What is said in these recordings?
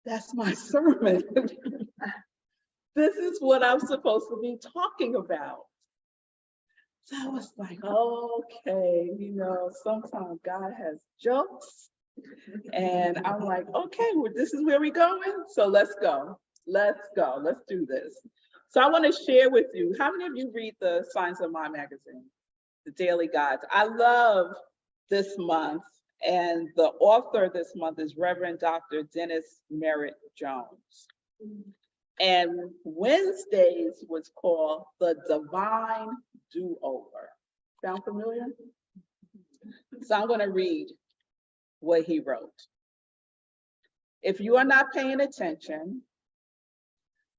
that's my sermon. This is what I'm supposed to be talking about. So I was like, okay, sometimes God has jokes. And I'm like, okay, well, this is where we're going. So let's go. Let's go. Let's do this. So I want to share with you, how many of you read the Signs of My magazine, the Daily Guides? I love this month. And the author this month is Reverend Dr. Dennis Merritt Jones. And Wednesdays was called The Divine Do-Over. Sound familiar? So I'm going to read what he wrote. If you are not paying attention,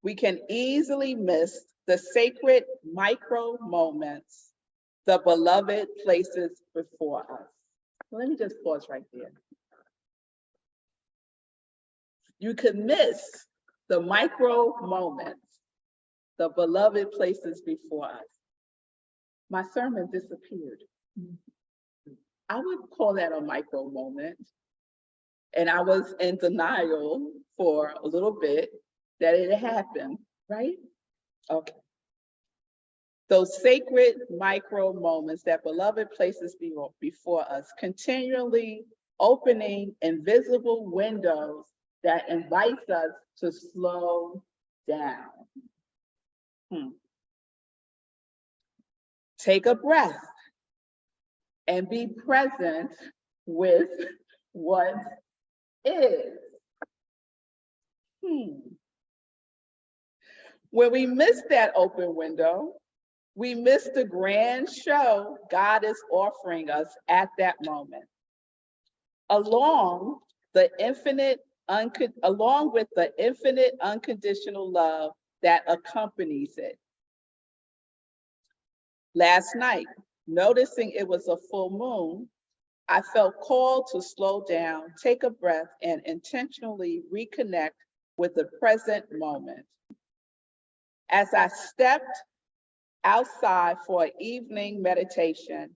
we can easily miss the sacred micro moments the beloved places before us. Let me just pause right there. You could miss the micro moments the beloved places before us. My sermon disappeared. I would call that a micro moment. And I was in denial for a little bit that it had happened, right? Okay. Those sacred micro moments that beloved places before us, continually opening invisible windows that invites us to slow down. Take a breath and be present with what is. When we miss that open window, we miss the grand show God is offering us at that moment. Along with the infinite unconditional love that accompanies it. Last night, noticing it was a full moon, I felt called to slow down, take a breath, and intentionally reconnect with the present moment. As I stepped outside for an evening meditation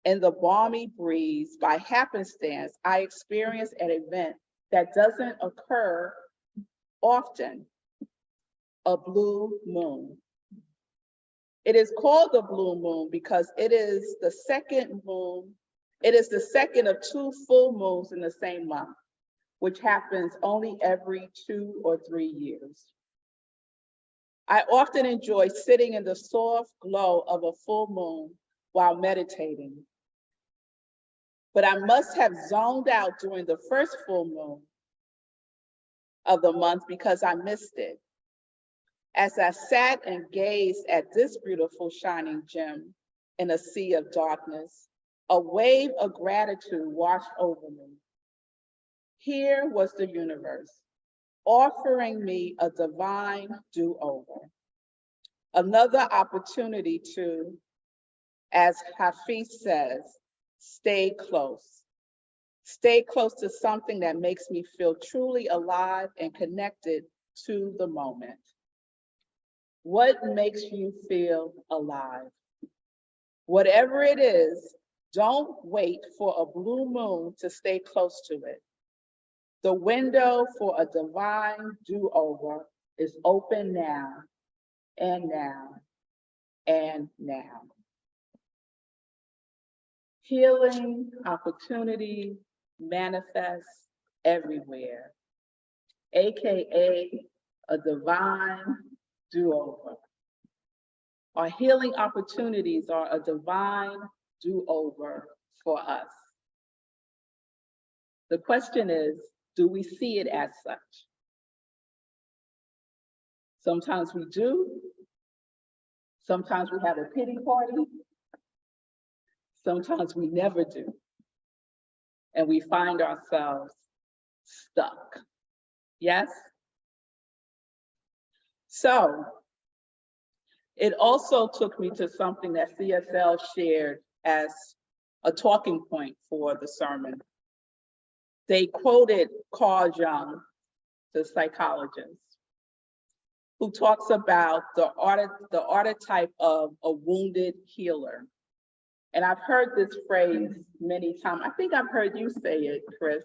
in the balmy breeze, by happenstance, I experienced an event that doesn't occur often, a blue moon. It is called the blue moon because it is the second moon. It is the second of 2 full moons in the same month, which happens only every 2 or 3 years. I often enjoy sitting in the soft glow of a full moon while meditating. But I must have zoned out during the first full moon of the month because I missed it. As I sat and gazed at this beautiful shining gem in a sea of darkness, a wave of gratitude washed over me. Here was the universe offering me a divine do-over. Another opportunity to, as Hafiz says, stay close. Stay close to something that makes me feel truly alive and connected to the moment. What makes you feel alive? Whatever it is, don't wait for a blue moon to stay close to it. The window for a divine do-over is open now and now and now. Healing opportunity manifests everywhere, AKA a divine do-over. Our healing opportunities are a divine do-over for us. The question is, do we see it as such? Sometimes we do. Sometimes we have a pity party. Sometimes we never do. And we find ourselves stuck. Yes? So, it also took me to something that CSL shared as a talking point for the sermon. They quoted Carl Jung, the psychologist, who talks about the archetype of a wounded healer. And I've heard this phrase many times. I think I've heard you say it, Chris.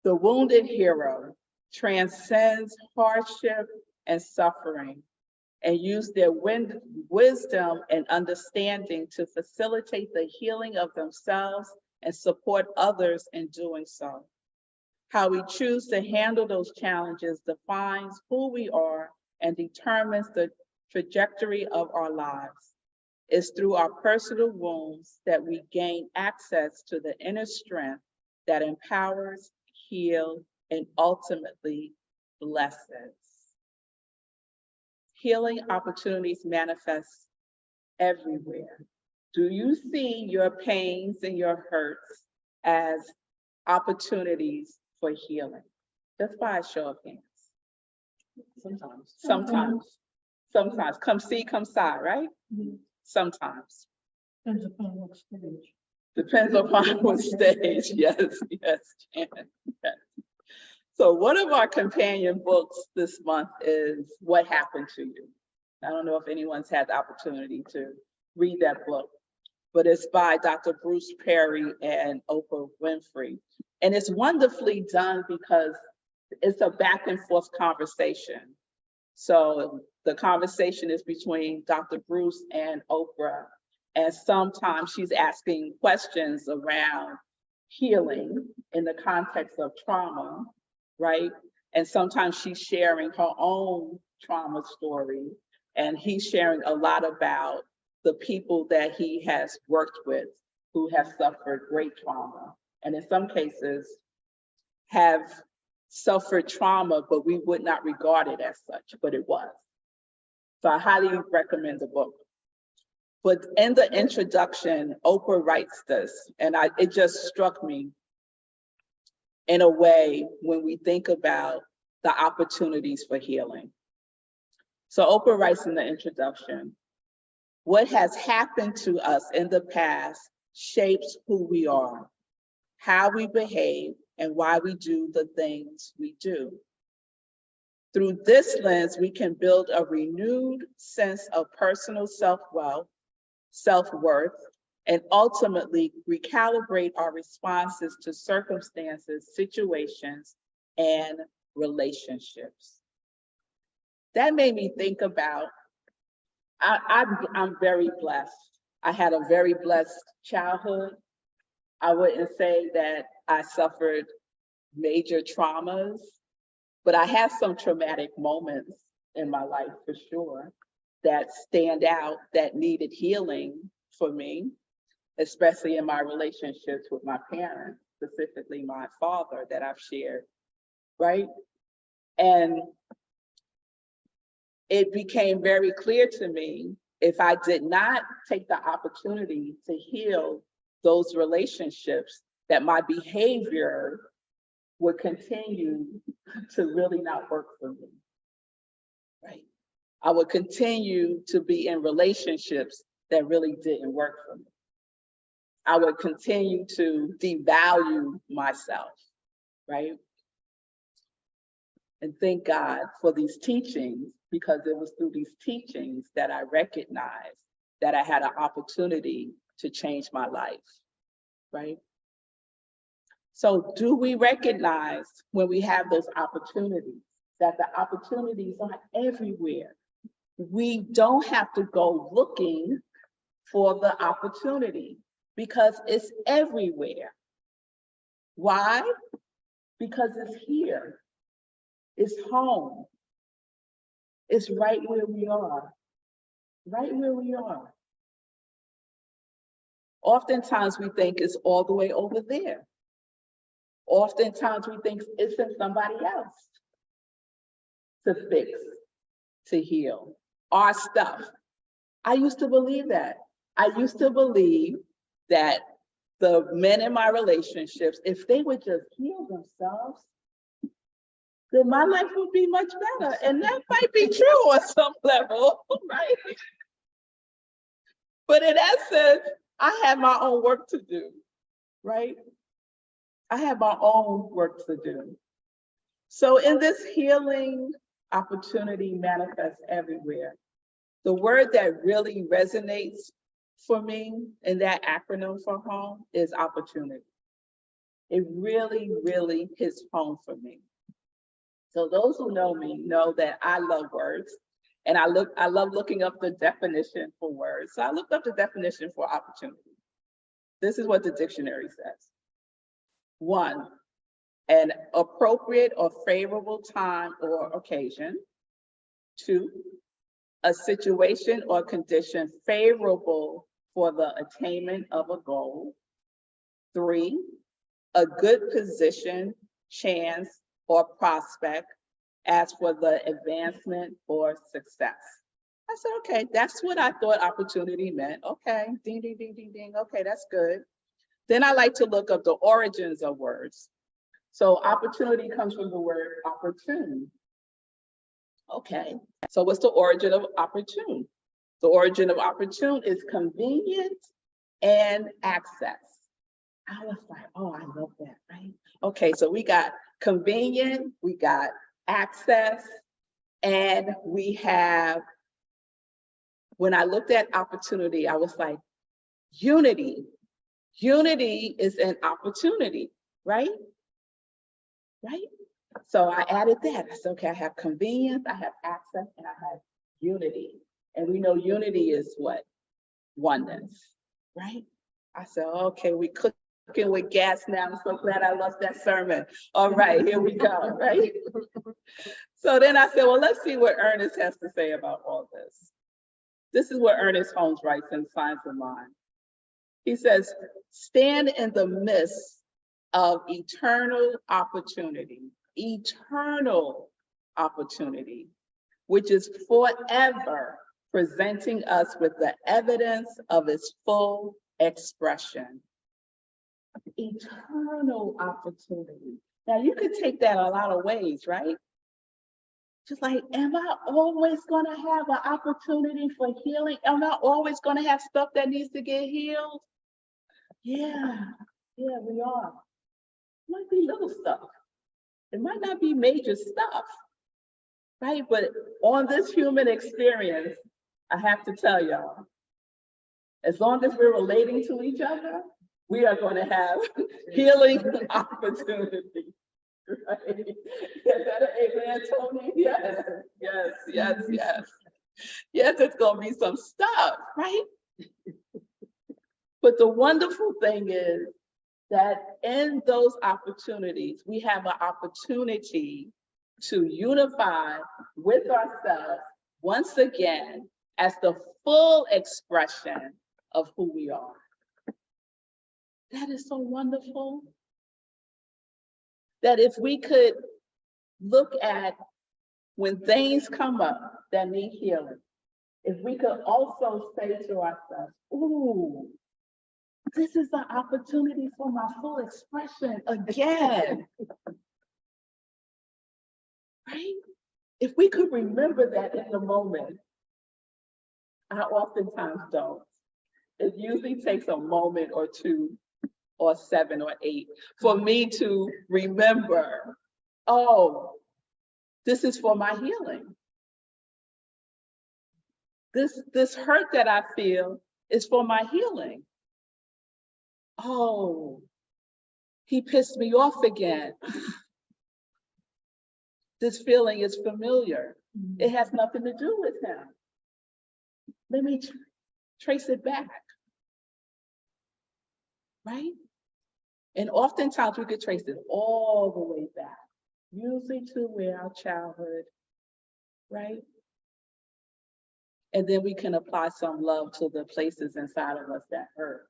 The wounded hero transcends hardship and suffering and use their wisdom and understanding to facilitate the healing of themselves and support others in doing so. How we choose to handle those challenges defines who we are and determines the trajectory of our lives. It's through our personal wounds that we gain access to the inner strength that empowers, heals, and ultimately blesses. Healing opportunities manifest everywhere. Do you see your pains and your hurts as opportunities for healing? Just by a show of hands. Sometimes. Come see, come sigh, right? Sometimes. Depends upon what stage. Depends upon what stage. Yes, Jan. Yes. So one of our companion books this month is What Happened to You? I don't know if anyone's had the opportunity to read that book, but it's by Dr. Bruce Perry and Oprah Winfrey. And it's wonderfully done because it's a back and forth conversation. So the conversation is between Dr. Bruce and Oprah, and sometimes she's asking questions around healing in the context of trauma, right? And sometimes she's sharing her own trauma story, and he's sharing a lot about the people that he has worked with who have suffered great trauma, and in some cases have suffered trauma, but we would not regard it as such, but it was. So I highly recommend the book. But in the introduction, Oprah writes this, and it just struck me in a way when we think about the opportunities for healing. So Oprah writes in the introduction, what has happened to us in the past shapes who we are, how we behave, and why we do the things we do. Through this lens, we can build a renewed sense of personal self-worth, and ultimately recalibrate our responses to circumstances, situations, and relationships. That made me think about, I'm very blessed. I had a very blessed childhood. I wouldn't say that I suffered major traumas, but I had some traumatic moments in my life for sure that stand out, that needed healing for me, especially in my relationships with my parents, specifically my father that I've shared, right? And it became very clear to me, if I did not take the opportunity to heal those relationships, that my behavior would continue to really not work for me, right? I would continue to be in relationships that really didn't work for me. I would continue to devalue myself, right? And thank God for these teachings, because it was through these teachings that I recognized that I had an opportunity to change my life, right? So do we recognize when we have those opportunities, that the opportunities are everywhere? We don't have to go looking for the opportunity because it's everywhere. Why? Because it's here. It's home. It's right where we are. Right where we are. Oftentimes we think it's all the way over there. Oftentimes we think it's in somebody else to fix, to heal our stuff. I used to believe that. I used to believe that the men in my relationships, if they would just heal themselves, then my life would be much better. And that might be true on some level, right? But in essence, I had my own work to do, right? I have my own work to do. So in this healing opportunity manifests everywhere, the word that really resonates for me in that acronym for home is opportunity. It really, really hits home for me. So those who know me know that I love words, and I love looking up the definition for words. So I looked up the definition for opportunity. This is what the dictionary says. 1, an appropriate or favorable time or occasion. 2, a situation or condition favorable for the attainment of a goal. 3, a good position, chance, or prospect as for the advancement or success. I said, okay, that's what I thought opportunity meant. Okay, ding, ding, ding, ding, ding. Okay, that's good. Then I like to look up the origins of words. So opportunity comes from the word opportune. Okay, so what's the origin of opportune? The origin of opportune is convenient and access. I was like, oh, I love that, right? Okay, so we got convenient, we got access, and we have, when I looked at opportunity, I was like, unity. Unity is an opportunity, right? Right? So I added that. I said, okay, I have convenience, I have access, and I have unity. And we know unity is what? Oneness, right? I said, okay, we cooking with gas now. I'm so glad I lost that sermon. All right, here we go, right? So then I said, well, let's see what Ernest has to say about all this. This is what Ernest Holmes writes in Signs of Mind. He says, stand in the midst of eternal opportunity, which is forever presenting us with the evidence of its full expression. Eternal opportunity. Now you could take that a lot of ways, right? Just like, am I always gonna have an opportunity for healing? Am I always gonna have stuff that needs to get healed? Yeah, we are. It might be little stuff. It might not be major stuff, right? But on this human experience, I have to tell y'all, as long as we're relating to each other, we are going to have healing opportunities. Right? Is that an amen, Tony? Yes. Yes, it's going to be some stuff, right? But the wonderful thing is that in those opportunities, we have an opportunity to unify with ourselves once again as the full expression of who we are. That is so wonderful. That if we could look at when things come up that need healing, if we could also say to ourselves, ooh, this is the opportunity for my full expression again. Right? If we could remember that in the moment, I oftentimes don't. It usually takes a moment or 2 or 7 or 8 for me to remember, oh, this is for my healing. This hurt that I feel is for my healing. Oh, he pissed me off again. This feeling is familiar. It has nothing to do with him. Let me trace it back. Right? And oftentimes we could trace it all the way back, usually to where our childhood, right? And then we can apply some love to the places inside of us that hurt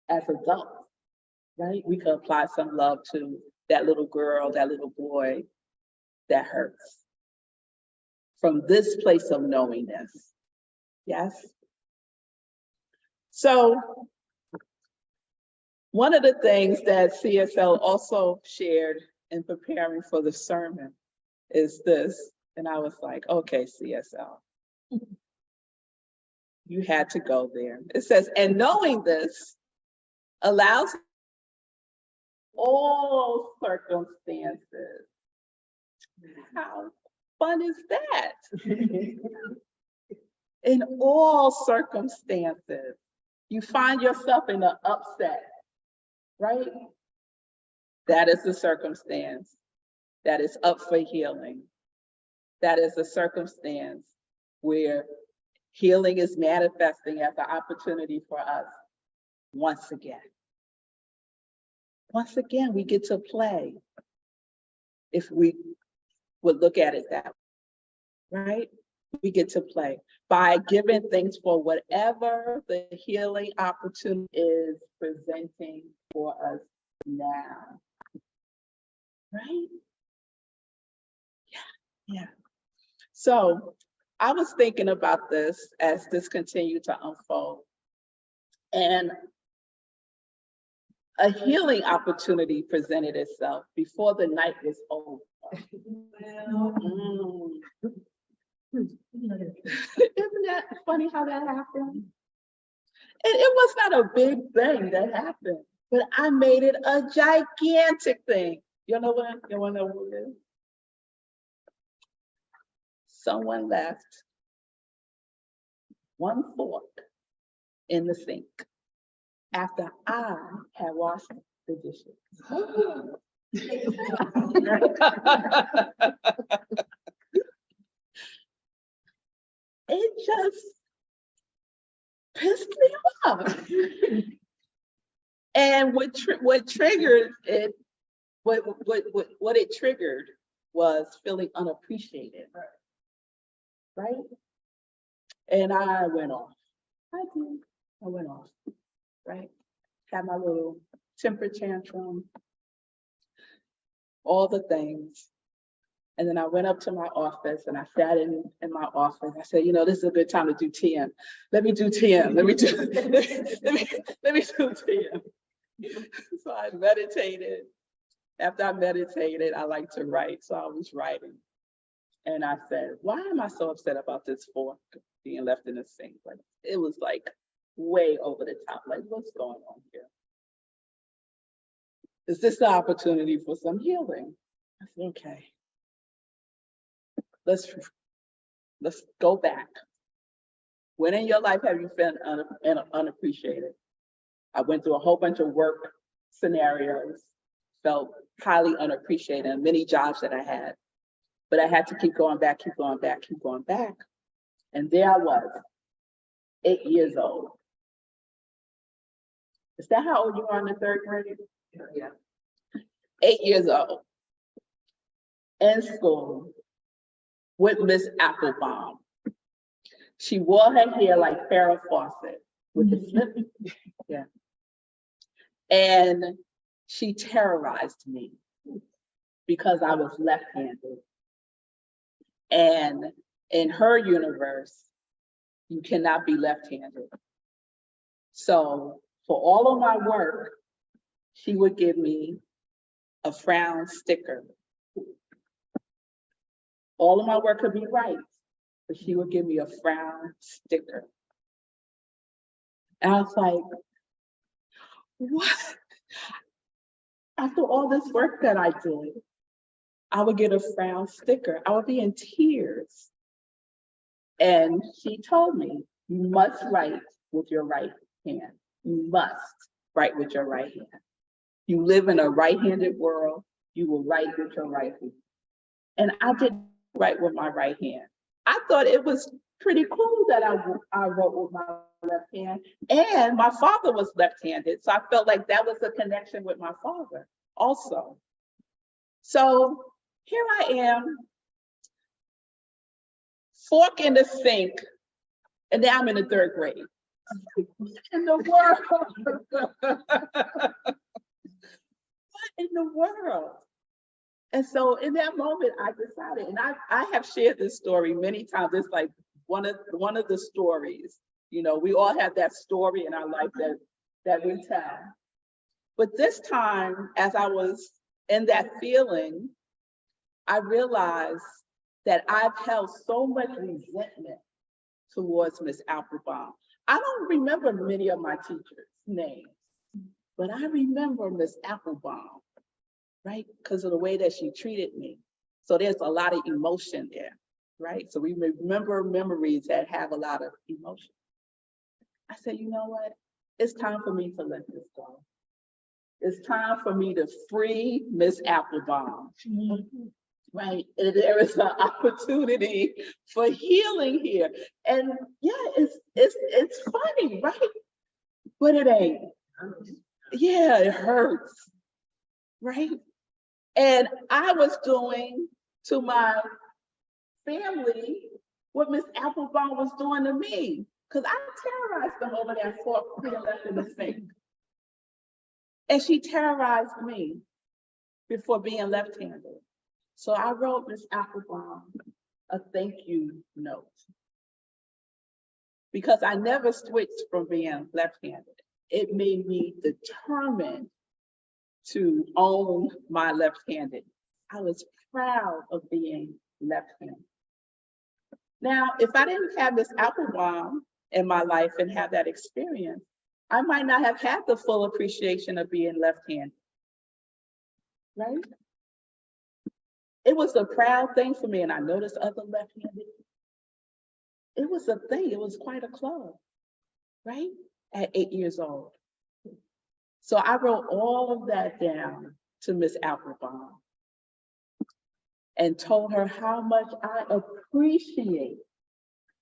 as adults, right? We can apply some love to that little girl, that little boy that hurts from this place of knowingness. Yes? So one of the things that CSL also shared in preparing for the sermon is this, and I was like, okay, CSL, you had to go there. It says, and knowing this allows all circumstances. How fun is that? In all circumstances, you find yourself in an upset, right? That is the circumstance that is up for healing. That is a circumstance where healing is manifesting as an opportunity for us once again. Once again, we get to play, if we would look at it that way, right? We get to play by giving things for whatever the healing opportunity is presenting for us now, right? Yeah. So I was thinking about this as this continued to unfold, and a healing opportunity presented itself before the night was over. Isn't that funny how that happened? It was not a big thing that happened, but I made it a gigantic thing. You wanna know what it is? Someone left one fork in the sink after I had washed the dishes. It just pissed me off. And what triggered it, what it triggered was feeling unappreciated, right? And I went off. I went off, right? Had my little temper tantrum, all the things. And then I went up to my office and I sat in my office. I said, you know, this is a good time to do TM. Let me do TM. Let me do TM. So I meditated. After I meditated, I like to write. So I was writing. And I said, why am I so upset about this fork being left in the sink? Like, it was like way over the top. Like, what's going on here? Is this the opportunity for some healing? I said, okay. Let's go back. When in your life have you felt unappreciated? I went through a whole bunch of work scenarios, felt highly unappreciated in many jobs that I had, but I had to keep going back. And there I was, 8 years old. Is that how old you are in the third grade? Yeah. 8 years old, in school, with Miss Applebaum. She wore her hair like Farrah Fawcett with the slip. Yeah. And she terrorized me because I was left-handed. And in her universe, you cannot be left-handed. So for all of my work, she would give me a frown sticker. All of my work could be right, but she would give me a frown sticker. And I was like, what? After all this work that I did, I would get a frown sticker. I would be in tears. And she told me, you must write with your right hand. You must write with your right hand. You live in a right-handed world, you will write with your right hand. And I didn't write with my right hand. I thought it was pretty cool that I wrote with my left hand. And my father was left-handed, so I felt like that was a connection with my father also. So here I am, fork in the sink, and now I'm in the third grade. What in the world? What in the world? And so in that moment, I decided, and I have shared this story many times. It's like one of the stories. You know, we all have that story in our life that we tell. But this time, as I was in that feeling, I realized that I've held so much resentment towards Miss Applebaum. I don't remember many of my teachers' names, but I remember Miss Applebaum, right? Because of the way that she treated me. So there's a lot of emotion there, right? So we remember memories that have a lot of emotion. I said, you know what? It's time for me to let this go. It's time for me to free Miss Applebaum, Mhm. right? And there is an opportunity for healing here. And yeah, it's funny, right? But it ain't. Yeah, it hurts, right? And I was doing to my family what Miss Applebaum was doing to me. Because I terrorized them over that fork being left in the sink. And she terrorized me before being left-handed. So I wrote Miss Applebaum a thank you note. Because I never switched from being left-handed. It made me determined to own my left-handed. I was proud of being left-handed. Now, if I didn't have Miss Applebaum in my life and have that experience, I might not have had the full appreciation of being left-handed, right? It was a proud thing for me, and I noticed other left-handed. It was a thing, it was quite a club, right? At 8 years old. So I wrote all of that down to Miss Applebaum and told her how much I appreciate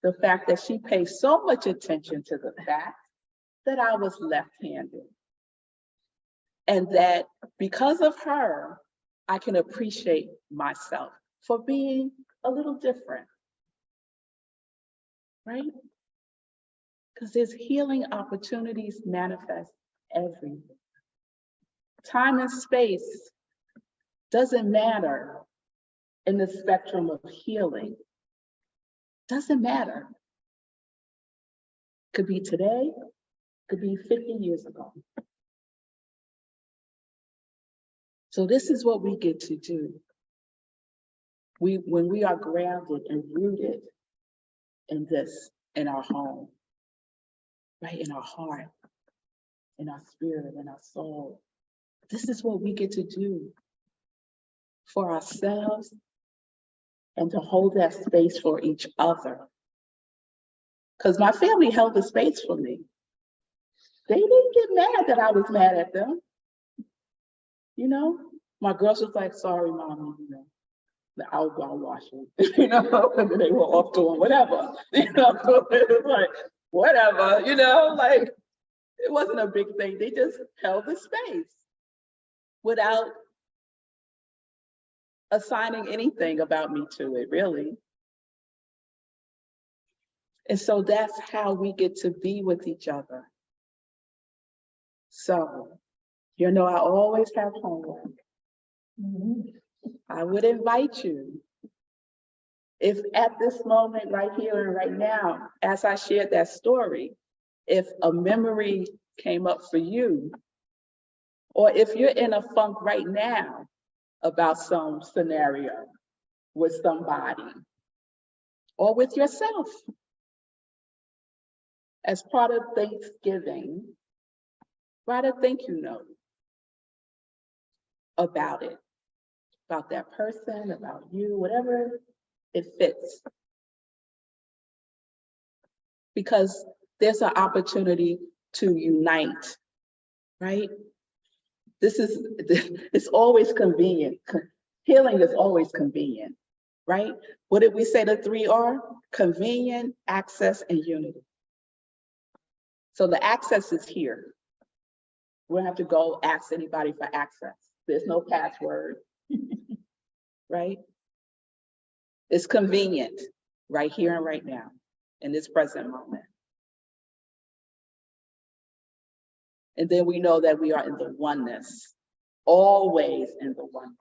the fact that she pays so much attention to the fact that I was left-handed. And that because of her, I can appreciate myself for being a little different, right? Because there's healing opportunities manifest everywhere. Time and space doesn't matter in the spectrum of healing. Doesn't matter. Could be today, could be 50 years ago. So this is what we get to do. When we are grounded and rooted in this, in our home, right, in our heart, in our spirit, in our soul, this is what we get to do for ourselves and to hold that space for each other. Because my family held the space for me. They didn't get mad that I was mad at them. You know, my girls was like, sorry, mommy, you know, I'll go wash it, you know, and then they were off doing whatever, you know, it was like, whatever, you know, like, it wasn't a big thing. They just held the space without assigning anything about me to it, really. And so that's how we get to be with each other. So, you know, I always have homework. Mhm. I would invite you, if at this moment right here and right now, as I shared that story, if a memory came up for you, or if you're in a funk right now about some scenario with somebody or with yourself, as part of Thanksgiving, write a thank you note about it, about that person, about you, whatever it fits. Because there's an opportunity to unite, right? It's always convenient. Healing is always convenient, right? What did we say the three are? Convenient, access, and unity. So the access is here. We don't have to go ask anybody for access. There's no password, right? It's convenient right here and right now in this present moment. And then we know that we are in the oneness, always in the oneness,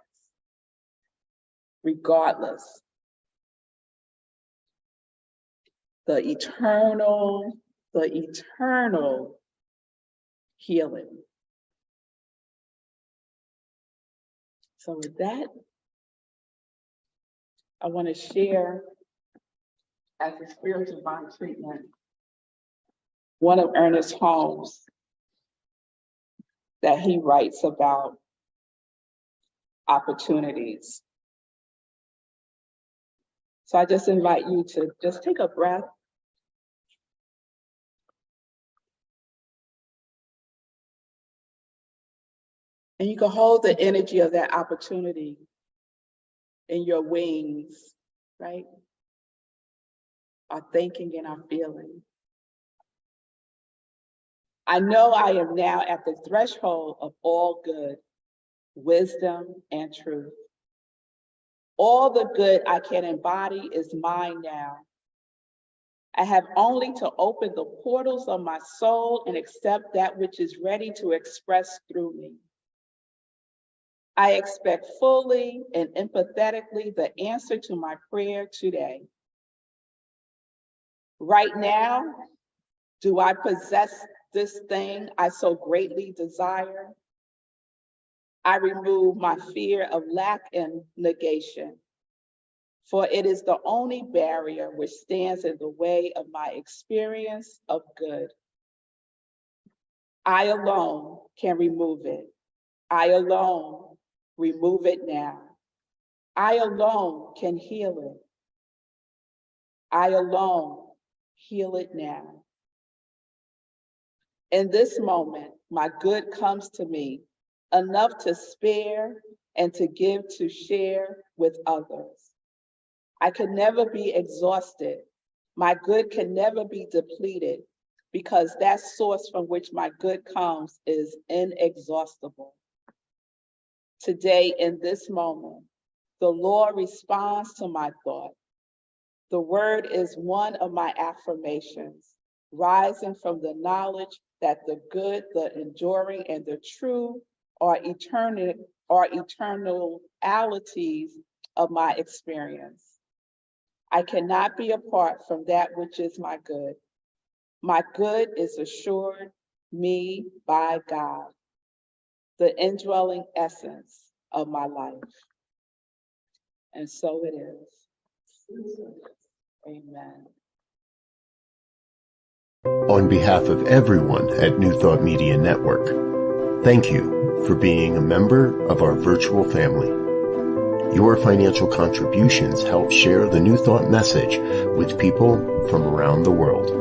regardless. The eternal healing. So with that, I want to share as a spiritual divine treatment, one of Ernest Holmes that he writes about opportunities. So I just invite you to just take a breath. And you can hold the energy of that opportunity in your wings, right? Our thinking and our feeling. I know I am now at the threshold of all good, wisdom, and truth. All the good I can embody is mine now. I have only to open the portals of my soul and accept that which is ready to express through me. I expect fully and empathetically the answer to my prayer today. Right now, do I possess this thing I so greatly desire? I remove my fear of lack and negation, for it is the only barrier which stands in the way of my experience of good. I alone can remove it. I alone remove it now. I alone can heal it. I alone heal it now. In this moment, my good comes to me, enough to spare and to give to share with others. I can never be exhausted. My good can never be depleted because that source from which my good comes is inexhaustible. Today, in this moment, the Lord responds to my thought. The word is one of my affirmations, rising from the knowledge that the good, the enduring, and the true are eternalities of my experience. I cannot be apart from that which is my good. My good is assured me by God, the indwelling essence of my life. And so it is. Amen. On behalf of everyone at New Thought Media Network, thank you for being a member of our virtual family. Your financial contributions help share the New Thought message with people from around the world.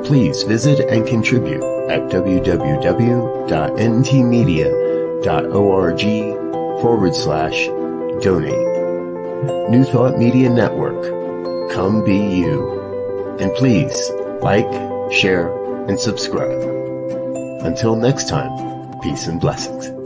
Please visit and contribute at www.ntmedia.org/donate. New Thought Media Network, come be you. And please like, share, and subscribe. Until next time, peace and blessings.